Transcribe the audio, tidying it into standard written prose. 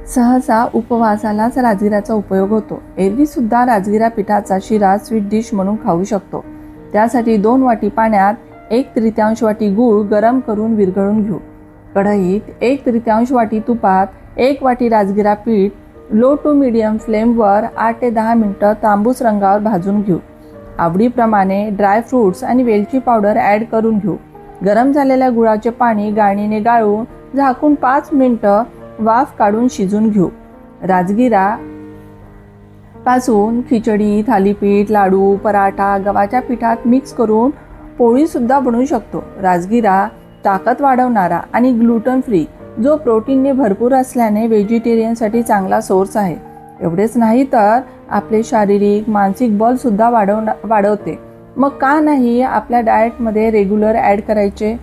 सहसा उपवासालाच राजगिराचा उपयोग होतो. एरवी सुद्धा राजगिरा पिठाचा शिरा स्वीट डिश म्हणून खाऊ शकतो. त्यासाठी 2 वाटी पाण्यात 1/3 वाटी गूळ गरम करून विरघळून घेऊ. कढईत 1/3 वाटी तुपात 1 वाटी राजगिरा पीठ लो टू मीडियम फ्लेमवर 8 ते 10 मिनिटं तांबूस रंगावर भाजून घेऊ. आवडीप्रमाणे ड्रायफ्रूट्स आणि वेलची पावडर ॲड करून घेऊ. गरम झालेल्या गुळाचे पाणी गाळणीने गाळून झाकून 5 मिनिटं वाफ काढून शिजून घेऊ. राजगिरा पासून खिचडी, थालीपीठ, लाडू, पराठा गव्हाच्या पिठात मिक्स करून पोळी सुद्धा बनवू शकतो. राजगिरा ताकद वाढवणारा आणि ग्लुटन फ्री जो प्रोटीनने भरपूर असल्याने व्हेजिटेरियनसाठी चांगला सोर्स आहे. एवढेच नाही तर आपले शारीरिक मानसिक बल सुद्धा वाढवते. मग का नाही आपल्या डाएटमध्ये रेग्युलर ॲड करायचे.